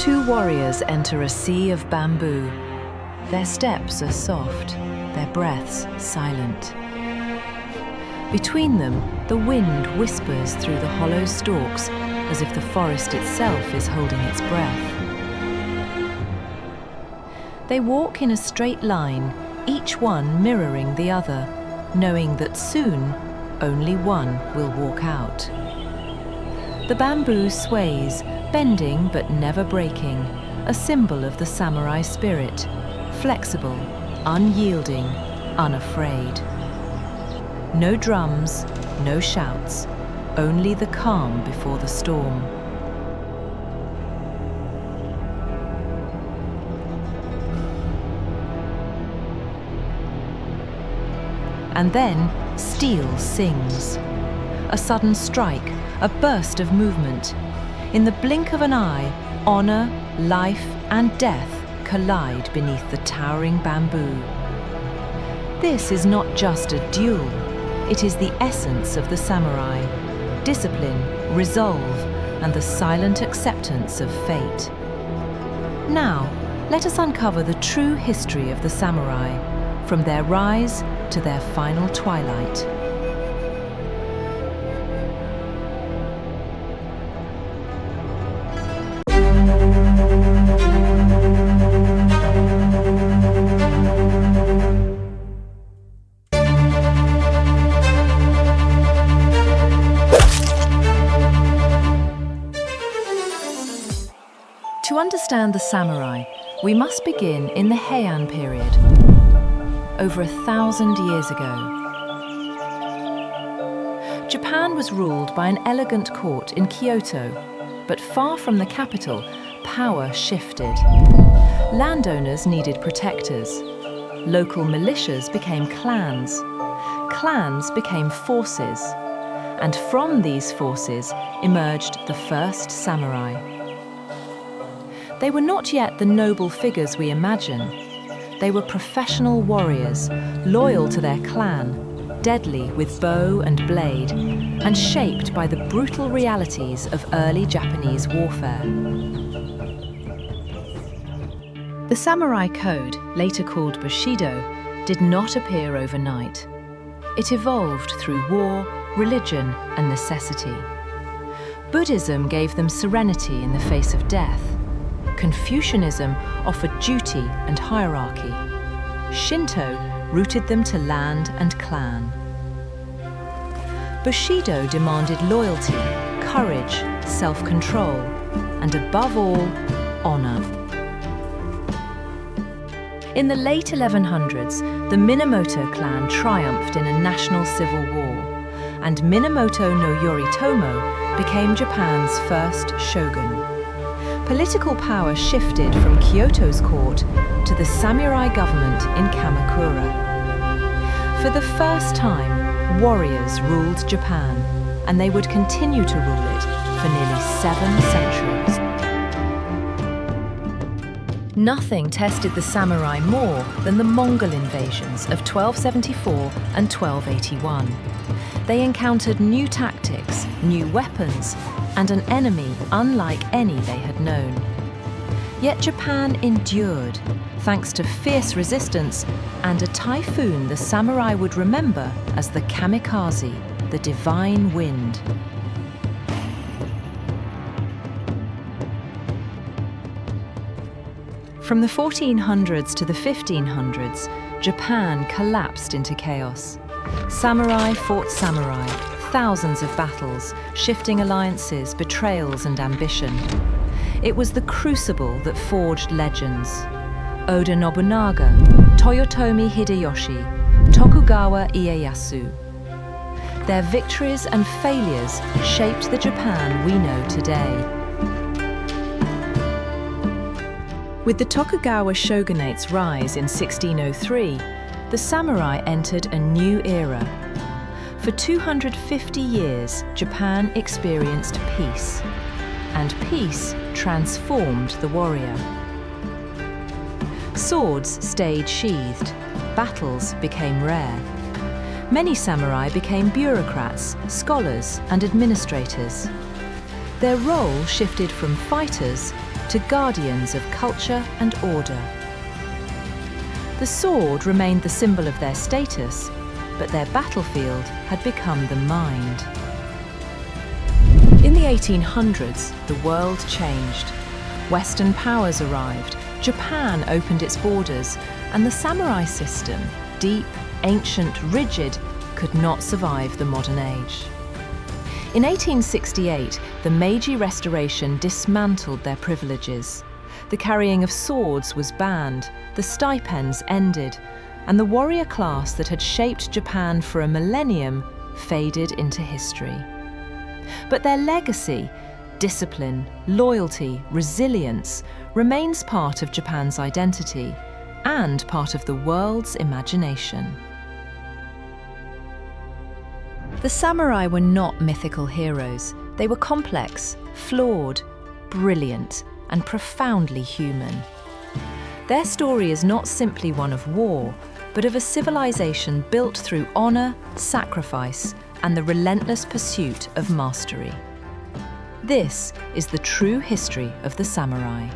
Two warriors enter a sea of bamboo. Their steps are soft, their breaths silent. Between them, the wind whispers through the hollow stalks as if the forest itself is holding its breath. They walk in a straight line, each one mirroring the other, knowing that soon only one will walk out. The bamboo sways, bending but never breaking, a symbol of the samurai spirit, flexible, unyielding, unafraid. No drums, no shouts, only the calm before the storm. And then steel sings. A sudden strike, a burst of movement. In the blink of an eye, honor, life, and death collide beneath the towering bamboo. This is not just a duel. It is the essence of the samurai. Discipline, resolve, and the silent acceptance of fate. Now, let us uncover the true history of the samurai, from their rise to their final twilight. To understand the samurai, we must begin in the Heian period, over 1,000 years ago. Japan was ruled by an elegant court in Kyoto, but far from the capital, power shifted. Landowners needed protectors. Local militias became clans. Clans became forces. And from these forces emerged the first samurai. They were not yet the noble figures we imagine. They were professional warriors, loyal to their clan, deadly with bow and blade, and shaped by the brutal realities of early Japanese warfare. The samurai code, later called Bushido, did not appear overnight. It evolved through war, religion, and necessity. Buddhism gave them serenity in the face of death. Confucianism offered duty and hierarchy. Shinto rooted them to land and clan. Bushido demanded loyalty, courage, self-control, and above all, honor. In the late 1100s, the Minamoto clan triumphed in a national civil war, and Minamoto no Yoritomo became Japan's first shogun. Political power shifted from Kyoto's court to the samurai government in Kamakura. For the first time, warriors ruled Japan, and they would continue to rule it for nearly 7 centuries. Nothing tested the samurai more than the Mongol invasions of 1274 and 1281. They encountered new tactics, new weapons, and an enemy unlike any they had known. Yet Japan endured, thanks to fierce resistance and a typhoon the samurai would remember as the kamikaze, the divine wind. From the 1400s to the 1500s, Japan collapsed into chaos. Samurai fought samurai, thousands of battles, shifting alliances, betrayals, and ambition. It was the crucible that forged legends. Oda Nobunaga, Toyotomi Hideyoshi, Tokugawa Ieyasu. Their victories and failures shaped the Japan we know today. With the Tokugawa shogunate's rise in 1603, the samurai entered a new era. For 250 years, Japan experienced peace, and peace transformed the warrior. Swords stayed sheathed, battles became rare. Many samurai became bureaucrats, scholars, and administrators. Their role shifted from fighters to guardians of culture and order. The sword remained the symbol of their status, but their battlefield had become the mind. In the 1800s, the world changed. Western powers arrived, Japan opened its borders, and the samurai system, deep, ancient, rigid, could not survive the modern age. In 1868, the Meiji Restoration dismantled their privileges. The carrying of swords was banned, the stipends ended, and the warrior class that had shaped Japan for a millennium faded into history. But their legacy, discipline, loyalty, resilience, remains part of Japan's identity and part of the world's imagination. The samurai were not mythical heroes. They were complex, flawed, brilliant, and profoundly human. Their story is not simply one of war, but of a civilization built through honor, sacrifice, and the relentless pursuit of mastery. This is the true history of the samurai.